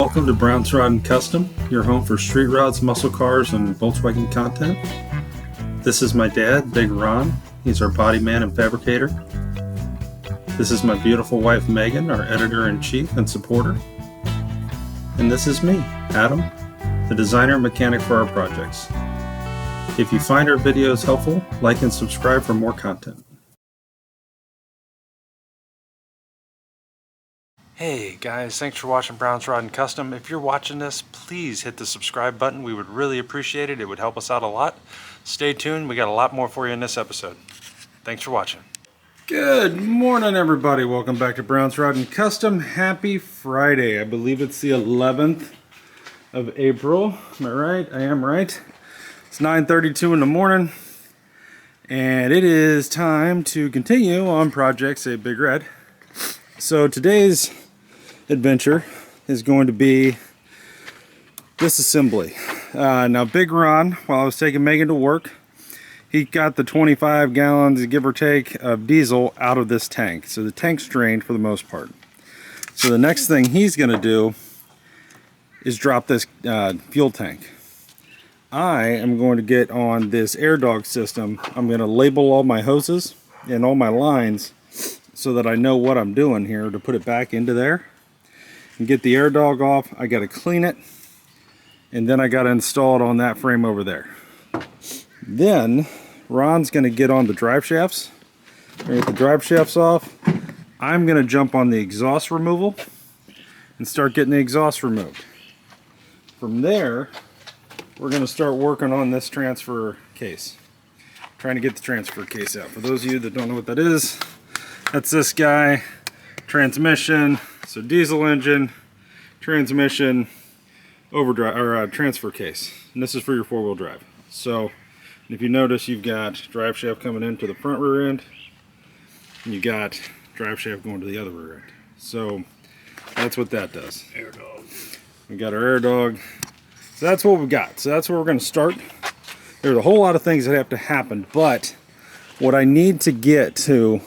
Welcome to Brown's Rod and Custom, your home for street rods, muscle cars, and Volkswagen content. This is my dad, Big Ron. He's our body man and fabricator. This is my beautiful wife, Megan, our editor-in-chief and supporter. And this is me, Adam, the designer and mechanic for our projects. If you find our videos helpful, like and subscribe for more content. Hey guys, thanks for watching Brown's Rod and Custom. If you're watching this, please hit the subscribe button. We would really appreciate it. It would help us out a lot. Stay tuned. We got a lot more for you in this episode. Thanks for watching. Good morning, everybody. Welcome back to Brown's Rod and Custom. Happy Friday. I believe it's the 11th of April. Am I right? I am right. It's 9:32 in the morning, and it is time to continue on Project Save Big Red. So today's adventure is going to be disassembly. Now Big Ron, while I was taking Megan to work, he got the 25 gallons, give or take, of diesel out of this tank. So the tank's drained for the most part. So the next thing he's going to do is drop this fuel tank. I am going to get on this air dog system. I'm going to label all my hoses and all my lines so that I know what I'm doing here to put it back into there and get the air dog off. I got to clean it, and then I got to install it on that frame over there. Then Ron's going to get on the drive shafts. Get the drive shafts off. I'm going to jump on the exhaust removal and start getting the exhaust removed. From there, we're going to start working on this transfer case. Trying to get the transfer case out. For those of you that don't know what that is, that's this guy. Transmission, so diesel engine, transmission, overdrive, or transfer case. And this is for your four-wheel drive. So if you notice, you've got drive shaft coming into the front rear end, and you got drive shaft going to the other rear end. So that's what that does. Air dog. We got our air dog. So that's what we've got. So that's where we're going to start. There's a whole lot of things that have to happen, but what I need to get to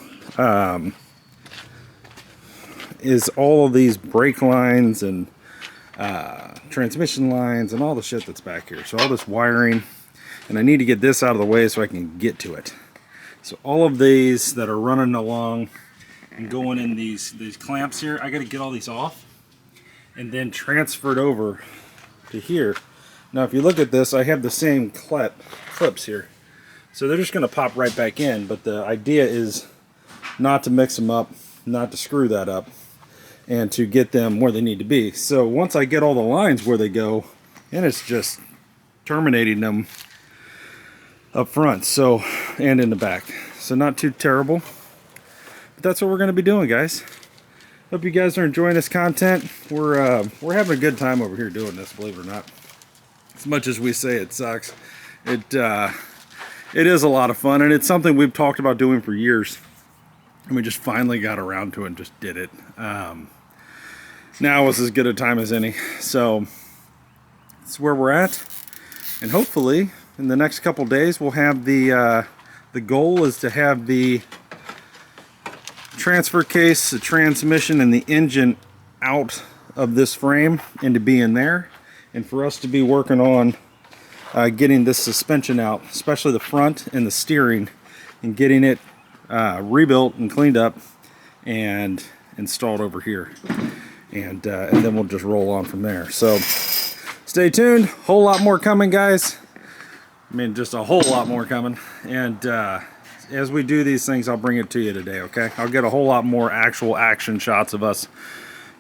is all of these brake lines and transmission lines and all the shit that's back here. So all this wiring, and I need to get this out of the way so I can get to it. So all of these that are running along and going in these clamps here, I got to get all these off and then transfer it over to here. Now if you look at this, I have the same clips here. So they're just going to pop right back in, but the idea is not to mix them up, not to screw that up, and to get them where they need to be. So once I get all the lines where they go, and it's just terminating them up front, so, and in the back. So not too terrible. But that's what we're going to be doing, guys. Hope you guys are enjoying this content. We're having a good time over here doing this, believe it or not. As much as we say it sucks, it is a lot of fun, and it's something we've talked about doing for years. And we just finally got around to it and just did it. Now was as good a time as any. So that's where we're at. And hopefully in the next couple days we'll have the goal is to have the transfer case, the transmission, and the engine out of this frame and to be in there. And for us to be working on getting this suspension out, especially the front and the steering, and getting it rebuilt and cleaned up and installed over here, and then we'll just roll on from there. So stay tuned. Whole lot more coming, guys. I mean, just a whole lot more coming. And as we do these things, I'll bring it to you today. Okay, I'll get a whole lot more actual action shots of us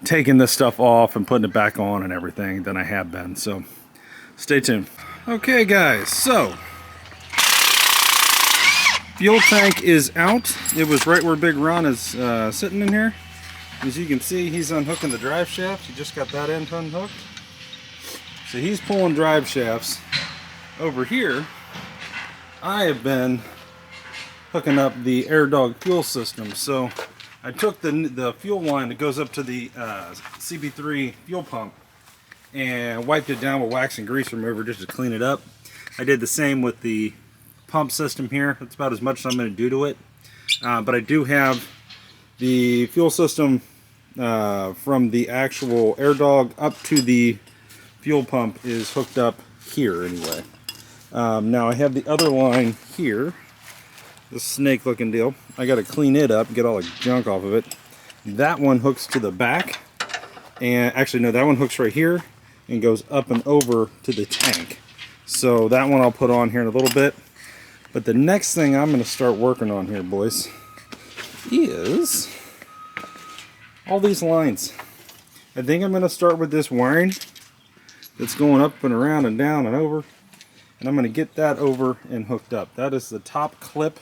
taking this stuff off and putting it back on and everything than I have been. So stay tuned. Okay, guys, so fuel tank is out. It was right where Big Ron is sitting in here. As you can see, he's unhooking the drive shaft. He just got that end unhooked. So he's pulling drive shafts. Over here, I have been hooking up the air dog fuel system. So I took the fuel line that goes up to the CB3 fuel pump and wiped it down with wax and grease remover just to clean it up. I did the same with the pump system here. That's about as much as I'm going to do to it. But I do have the fuel system from the actual air dog up to the fuel pump is hooked up here anyway. Now I have the other line here, this snake looking deal. I got to clean it up, get all the junk off of it. That one hooks to the back, and actually no, that one hooks right here and goes up and over to the tank. So that one I'll put on here in a little bit. But the next thing I'm going to start working on here, boys, is all these lines. I think I'm going to start with this wiring that's going up and around and down and over. And I'm going to get that over and hooked up. That is the top clip.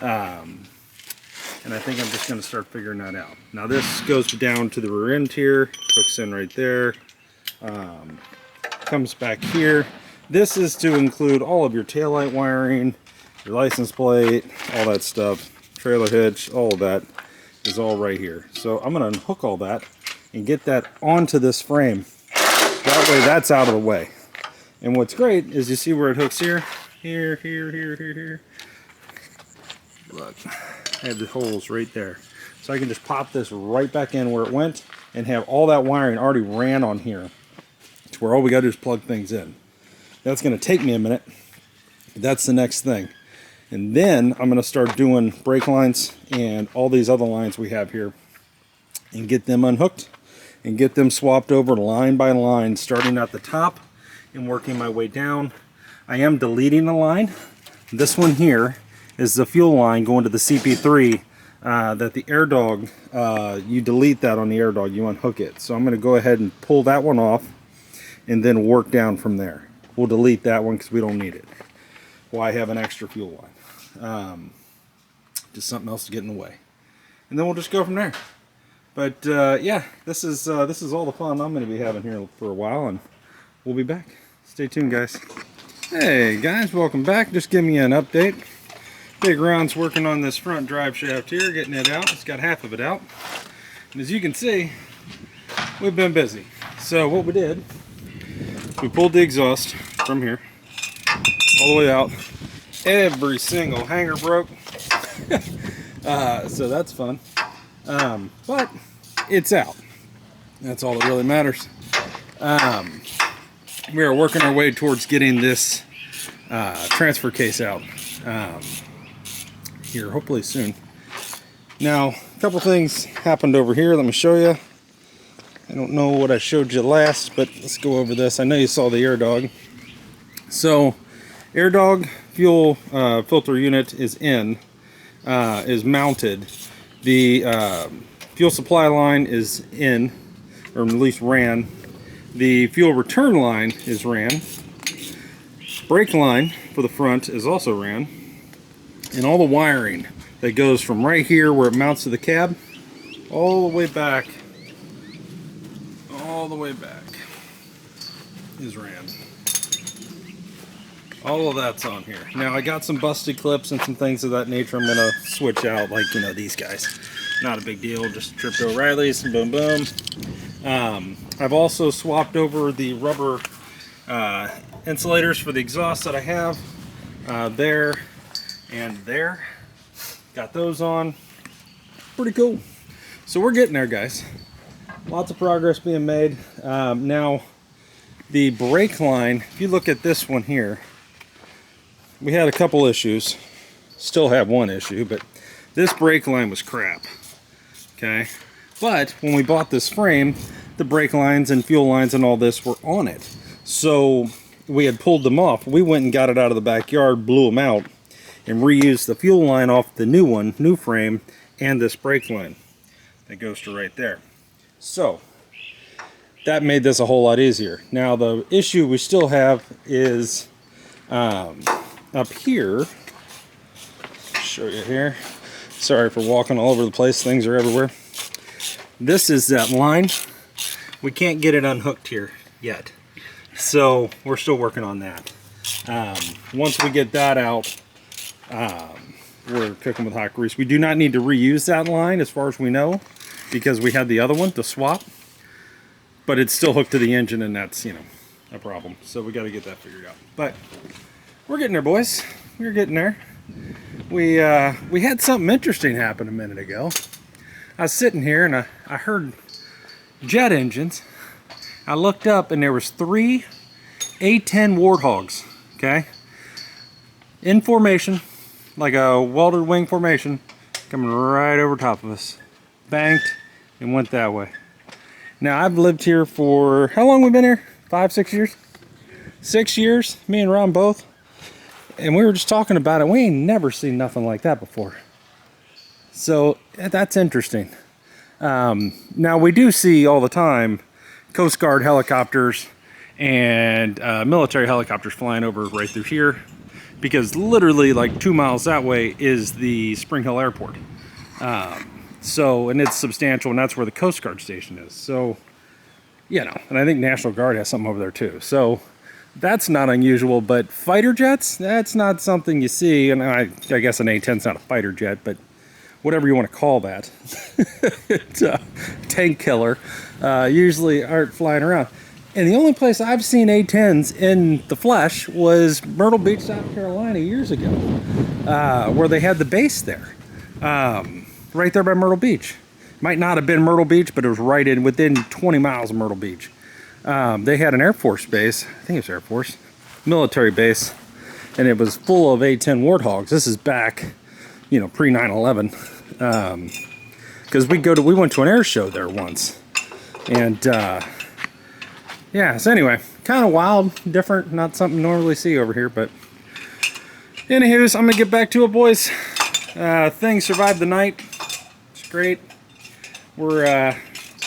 And I think I'm just going to start figuring that out. Now this goes down to the rear end here, hooks in right there, comes back here. This is to include all of your taillight wiring, your license plate, all that stuff, trailer hitch, all of that is all right here. So I'm going to unhook all that and get that onto this frame. That way that's out of the way. And what's great is you see where it hooks here, here. Look, I have the holes right there. So I can just pop this right back in where it went and have all that wiring already ran on here to where all we got to do is plug things in. That's going to take me a minute. That's the next thing. And then I'm going to start doing brake lines and all these other lines we have here and get them unhooked and get them swapped over line by line, starting at the top and working my way down. I am deleting a line. This one here is the fuel line going to the CP3 that the air dog, you delete that on the air dog, you unhook it. So I'm going to go ahead and pull that one off and then work down from there. We'll delete that one because we don't need it. Why have an extra fuel line? Just something else to get in the way. And then we'll just go from there. But yeah, this is all the fun I'm going to be having here for a while, and we'll be back. Stay tuned, guys. Hey guys, welcome back. Just give me an update. Big Ron's working on this front drive shaft here, getting it out. It's got half of it out. And as you can see, we've been busy. So what we did, we pulled the exhaust from here all the way out. Every single hanger broke. So that's fun. But it's out. That's all that really matters. We are working our way towards getting this transfer case out here hopefully soon. Now a couple things happened over here. Let me show you. I don't know what I showed you last, but let's go over this. I know you saw the air dog. So air dog fuel filter unit is mounted. The fuel supply line is in, or at least ran. The fuel return line is ran. Brake line for the front is also ran. And all the wiring that goes from right here where it mounts to the cab all the way back is ran. All of that's on here. Now I got some busted clips and some things of that nature I'm gonna switch out, like, you know, these guys. Not a big deal, just tripped O'Reilly's and boom boom. I've also swapped over the rubber insulators for the exhaust that I have there and there. Got those on. Pretty cool. So we're getting there, guys. Lots of progress being made. Now the brake line, if you look at this one here, we had a couple issues. Still have one issue, but this brake line was crap. Okay, but when we bought this frame, the brake lines and fuel lines and all this were on it. So we had pulled them off. We went and got it out of the backyard, blew them out, and reused the fuel line off the new one, new frame, and this brake line that goes to right there. So that made this a whole lot easier. Now the issue we still have is up here. Show you here. Sorry for walking all over the place. Things are everywhere. This is that line. We can't get it unhooked here yet. So we're still working on that. Once we get that out, we're cooking with hot grease. We do not need to reuse that line as far as we know, because we had the other one to swap. But it's still hooked to the engine, and that's, you know, a problem. So we got to get that figured out. But we're getting there, boys. We're getting there. We had something interesting happen a minute ago. I was sitting here and I heard jet engines. I looked up and there was 3 A10 Warthogs, okay? In formation, like a welded wing formation, coming right over top of us. Banked and went that way. Now I've lived here for, how long we been here? 5, 6 years? 6 years, me and Ron both. And we were just talking about it. We ain't never seen nothing like that before. So that's interesting. Now we do see all the time Coast Guard helicopters and military helicopters flying over right through here, because literally like 2 miles that way is the Spring Hill Airport. So, and it's substantial, and that's where the Coast Guard station is. So, you know, and I think National Guard has something over there too. So that's not unusual, but fighter jets, that's not something you see. And I guess an A-10's not a fighter jet, but whatever you want to call that. It's a tank killer. Usually aren't flying around. And the only place I've seen A-10s in the flesh was Myrtle Beach, South Carolina years ago, where they had the base there. Right there by Myrtle Beach. Might not have been Myrtle Beach, but it was right in within 20 miles of Myrtle Beach. They had an Air Force base, I think it was Air Force, military base, and it was full of A-10 Warthogs. This is back, you know, pre 9/11, because we went to an air show there once, and yeah. So anyway, kind of wild, different, not something you normally see over here. But anywho's, I'm gonna get back to it, boys. Things survived the night. It's great. We're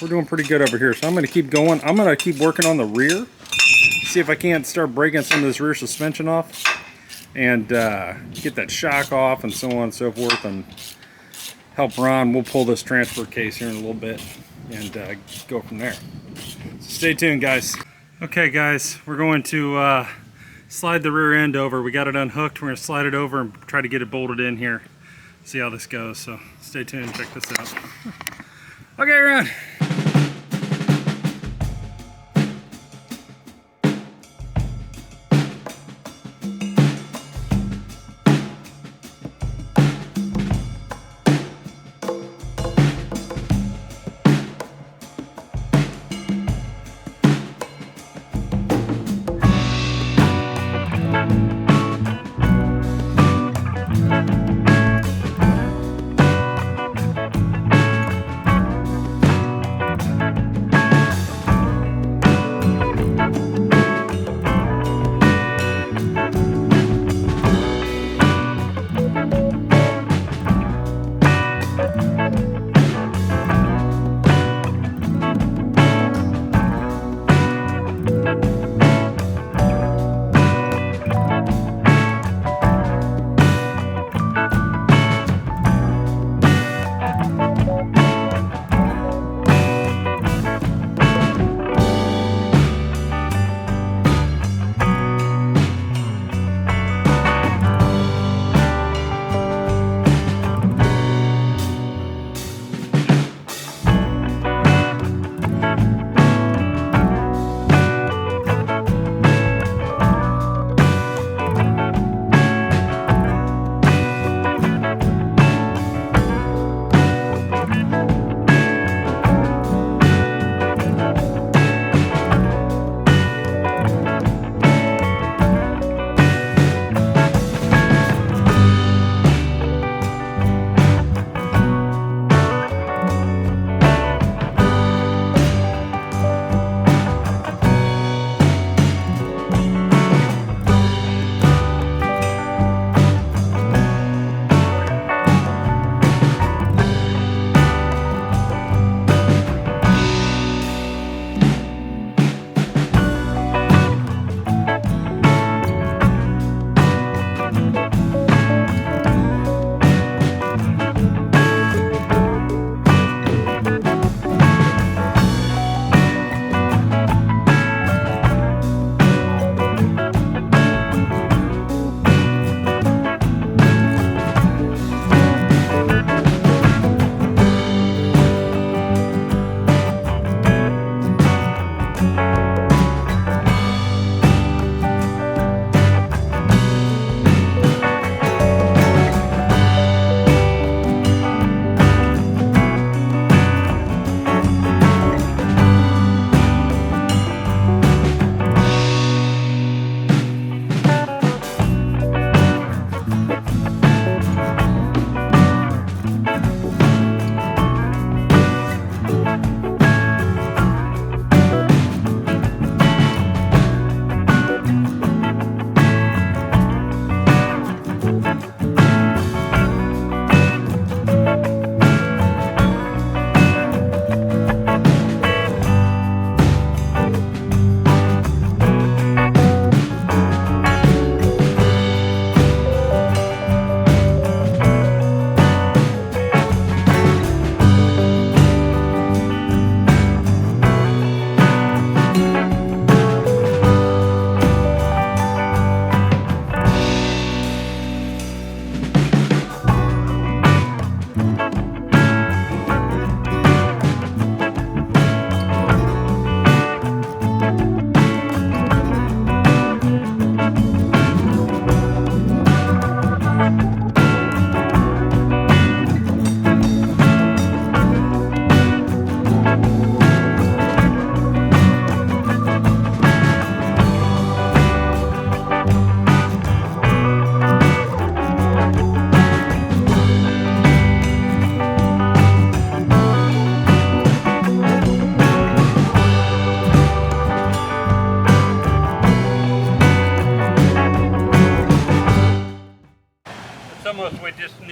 doing pretty good over here, so I'm going to keep going. I'm going to keep working on the rear, see if I can't start breaking some of this rear suspension off, and get that shock off, and so on and so forth, and help Ron. We'll pull this transfer case here in a little bit and go from there. So stay tuned, guys. Okay, guys, we're going to slide the rear end over. We got it unhooked. We're going to slide it over and try to get it bolted in here. See how this goes. So stay tuned and check this out. Okay, Ron.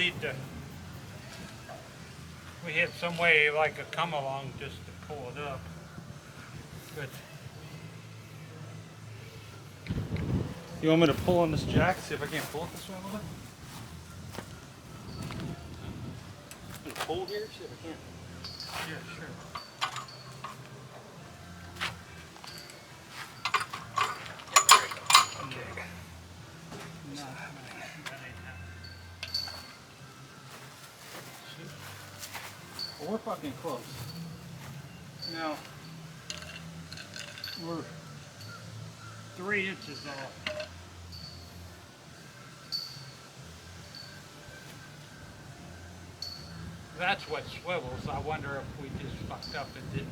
need to, we had some way like a come along just to pull it up. But You want me to pull on this jack? See if I can't pull it this way a little bit? I'm gonna pull here, see if I can. yeah, sure. No, that ain't happening. Well, we're fucking close. No. We're 3 inches off. That's what swivels. I wonder if we just fucked up and didn't.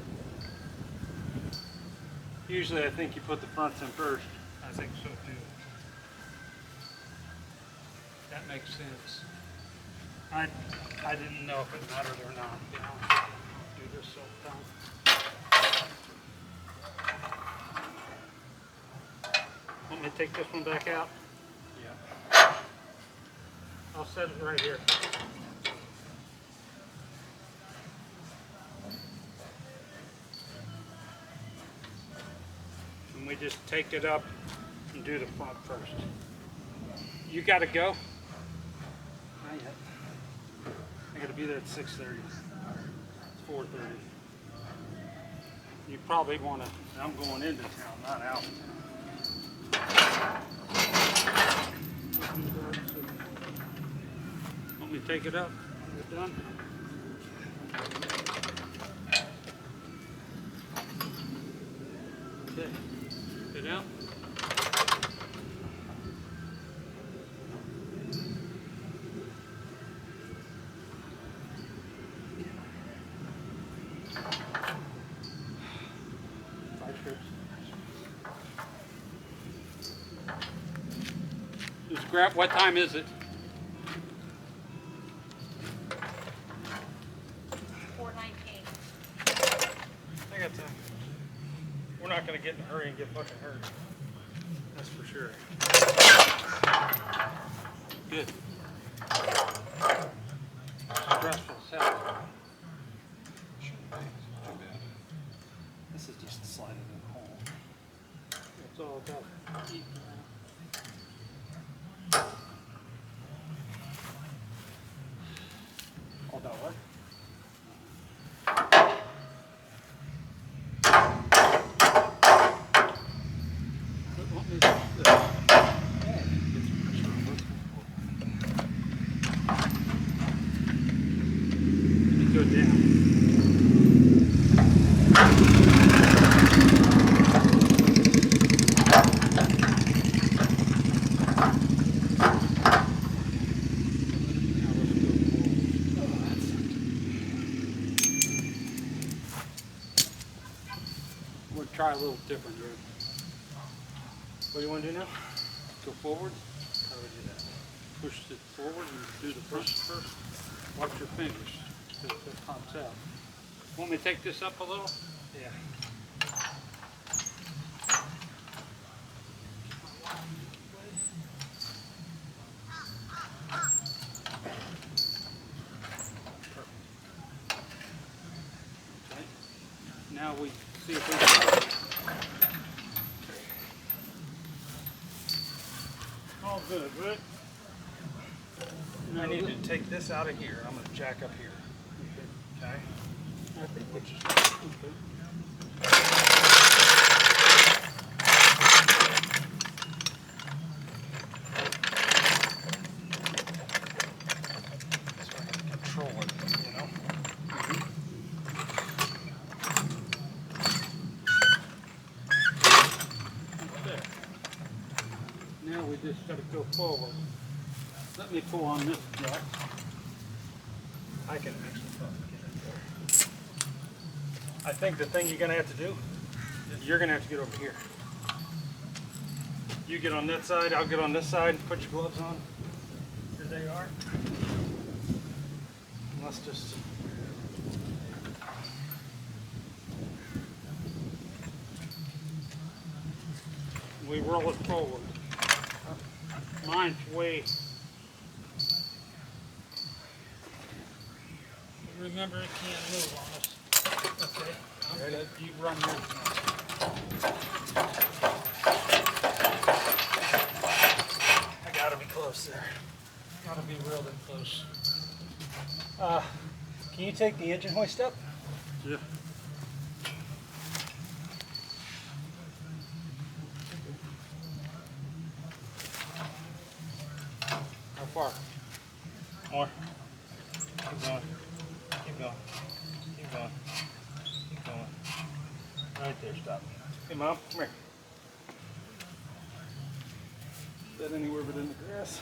Usually I think you put the fronts in first. I think so too. That makes sense. I didn't know if it mattered or not. You know, do this all the time. Want me to take this one back out? Yeah. I'll set it right here. And we just take it up and do the front first. You gotta go? Not yet. I gotta be there at 6:30. It's 4:30. You probably wanna, I'm going into town, not out of town. want me to take it up when we're done? Okay, sit down. Just grab, what time is it? 4:19. I got time. We're not gonna get in a hurry and get fucking hurt. That's for sure. Good. Stressful self. Shouldn't be too bad. This is just sliding in the hole. It's all about eating. All about what? Want me to go down. We'll try a little different here. What do you want to do now? Go forward, How do we do that? push it forward and do the first first. Watch your fingers so it pops out. Want me to take this up a little? Yeah. Okay. Now we see if we can. All good, right? I need to take this out of here. I'm going to jack up here. Okay? I think Which is okay. so I can control it, you know? There. Now we just got to go forward. Let me pull on this jack. I can actually fucking get in there. I think the thing you're going to have to do is you're going to have to get over here. You get on that side, I'll get on this side. Put your gloves on. Here they are. Let's just... We roll it forward. Mine's way. remember it can't move on us. Okay, I'm good. You run yours now. I gotta be close there. Gotta be real close. Can you take the engine hoist up? Yeah. How far? More. Keep going. Keep going. Keep going. Keep going. Right there, stop. Hey, Mom, come here. Is that anywhere but in the grass?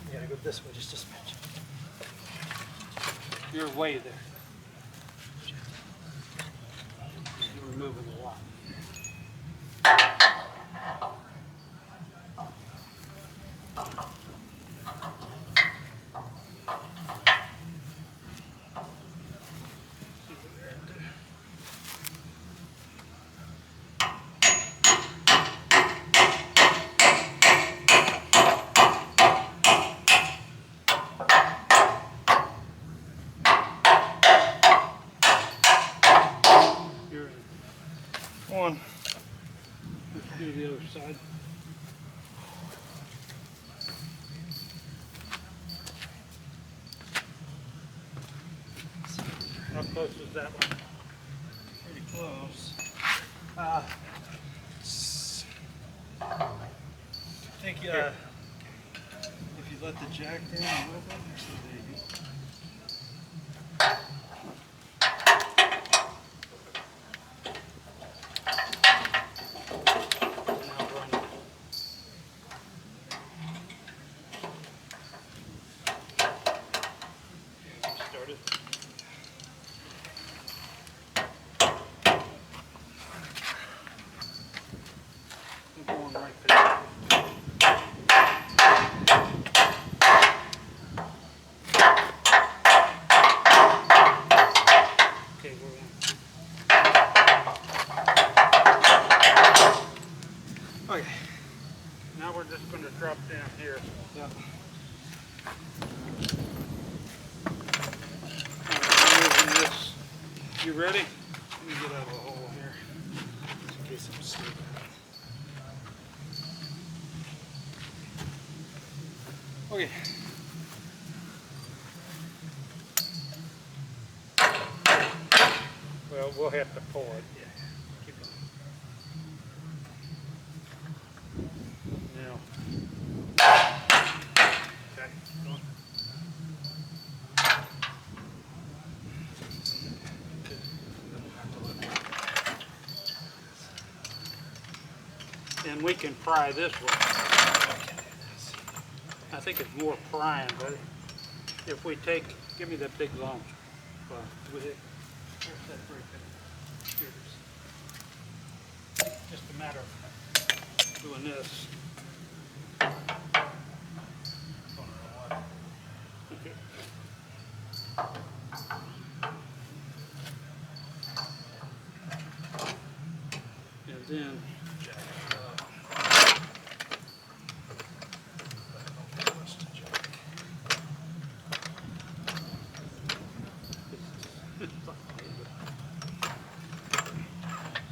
You gotta go this way just a smidge. You're way there. You're moving a lot. One. Let's do the other side. How close is that one? Pretty close. I think if you let the jack down a little bit, actually, there you go. Now run. Started. I'm going right there. Okay, we're going. Okay. Now we're just going to drop down here. Yeah. Moving this. You ready? Let me get out of the hole here. Just in case I'm asleep. Okay. Well, we'll have to pull it. Yeah. Keep going. Now. Okay. Go on. And we can pry this way. I think it's more prying, but if we take, give me that big long. With it. Where's that break? Here's. Just a matter of doing this. Okay. And then jack it up.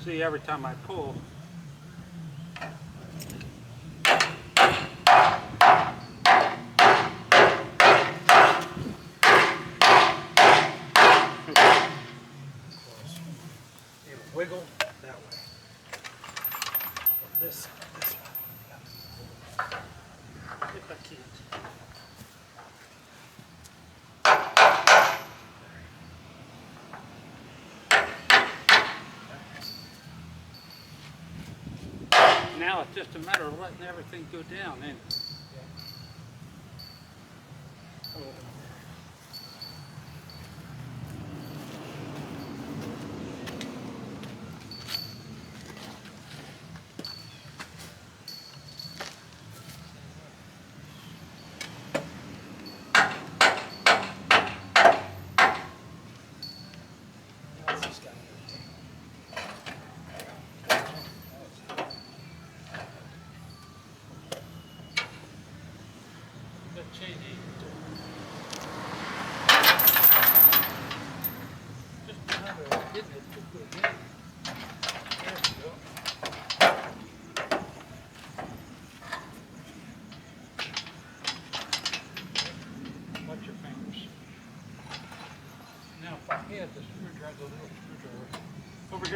See, every time I pull, it'll wiggle that way. Or this way. If I can't. Now it's just a matter of letting everything go down, ain't it?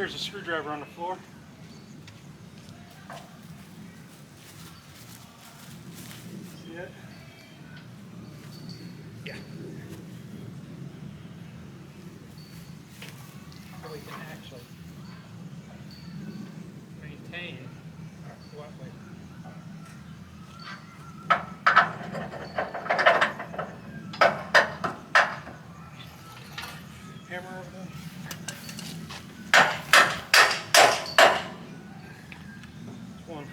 here's a screwdriver on the floor. See it? Yeah. So we can actually maintain what we. Hammer over there. One.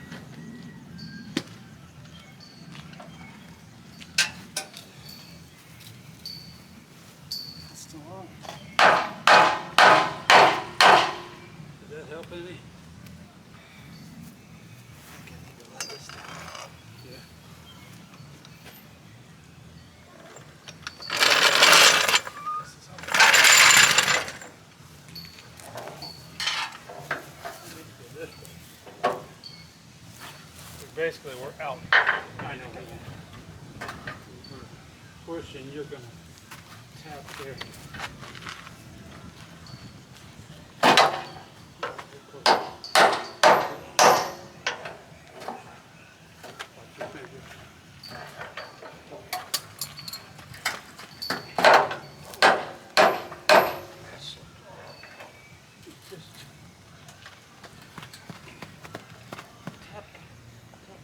Still on. Did that help any? Yeah. Basically, we're out. I know. Push and you're gonna tap there.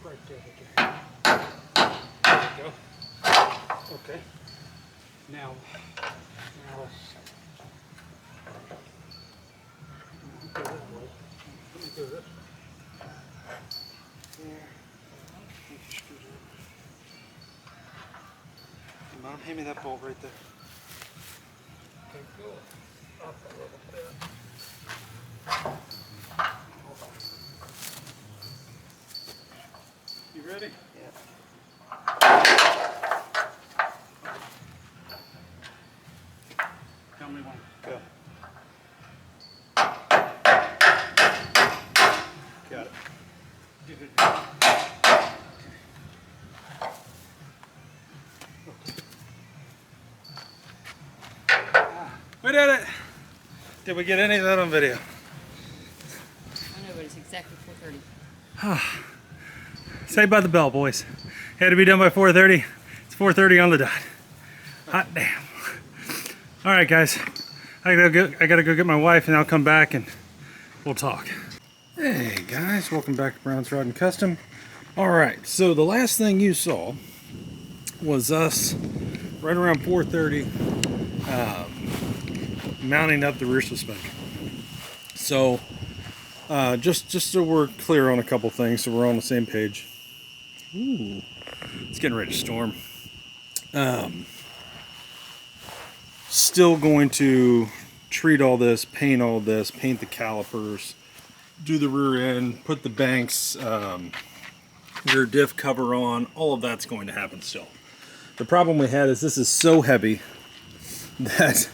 Right there. There we go. Okay. Now let's go this way. Let me go this way. There. Come on, hand me that bolt right there. Okay, go up a little bit. You ready? Yeah. Tell me when. Go. Got it. Give it. We did it! Did we get any of that on video? I know, but it's exactly 4:30. Saved by the bell, boys. Had to be done by 4:30. It's 4:30 on the dot. Hot damn. All right, guys. I gotta go get my wife, and I'll come back and we'll talk. Hey guys, welcome back to Brown's Rod and Custom. All right, so the last thing you saw was us right around 4:30 mounting up the rear suspension. So just so we're clear on a couple things, so we're on the same page. Ooh, it's getting ready to storm. Still going to treat all this, paint the calipers, do the rear end, put the banks, rear diff cover on. All of that's going to happen still. The problem we had is this is so heavy that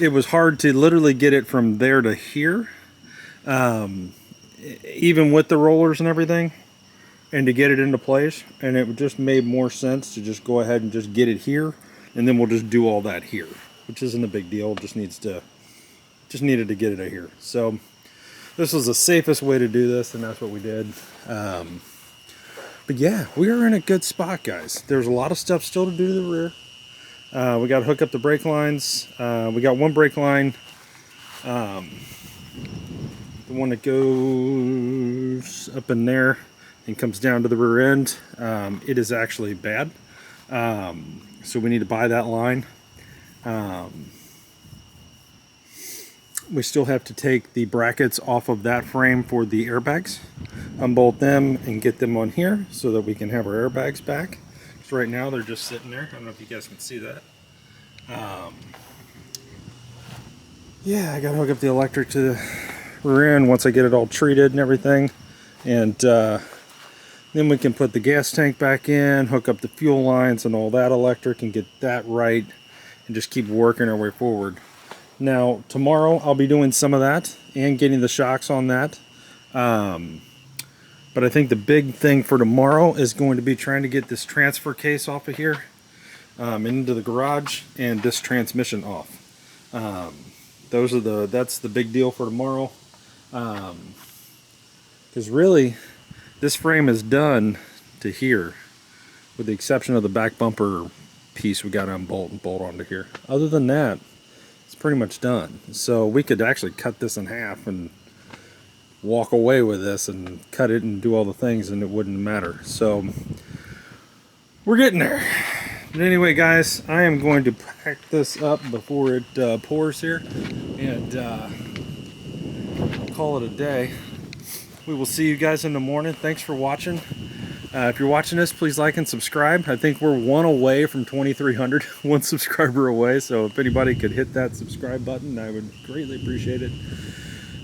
it was hard to literally get it from there to here, even with the rollers and everything, and to get it into place. And it just made more sense to just go ahead and just get it here, and then we'll just do all that here, which isn't a big deal. Just needed to get it out here. So this was the safest way to do this, and that's what we did. But yeah, we are in a good spot, guys. There's a lot of stuff still to do to the rear. We got to hook up the brake lines. We got one brake line, the one that goes up in there and comes down to the rear end. It is actually bad, so we need to buy that line. We still have to take the brackets off of that frame for the airbags, unbolt them and get them on here so that we can have our airbags back. So right now they're just sitting there. I don't know if you guys can see that. Yeah, I gotta hook up the electric to the rear end once I get it all treated and everything, and then we can put the gas tank back in, hook up the fuel lines and all that electric, and get that right, and just keep working our way forward. Now tomorrow I'll be doing some of that and getting the shocks on that, but I think the big thing for tomorrow is going to be trying to get this transfer case off of here, into the garage, and this transmission off. That's the big deal for tomorrow. Because really, this frame is done to here, with the exception of the back bumper piece we got to unbolt and bolt onto here. Other than that, it's pretty much done. So we could actually cut this in half and walk away with this and cut it and do all the things and it wouldn't matter. So we're getting there. But anyway, guys, I am going to pack this up before it pours here and call it a day. We will see you guys in the morning. Thanks for watching. If you're watching this, please like and subscribe. I think we're one away from 2,300, one subscriber away. So if anybody could hit that subscribe button, I would greatly appreciate it.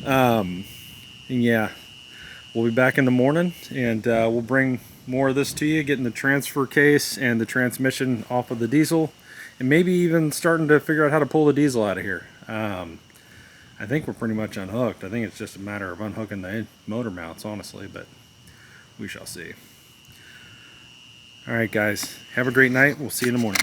And yeah, we'll be back in the morning and we'll bring more of this to you, getting the transfer case and the transmission off of the diesel, and maybe even starting to figure out how to pull the diesel out of here. I think we're pretty much unhooked. I think it's just a matter of unhooking the motor mounts, honestly, but we shall see. All right, guys, have a great night. We'll see you in the morning.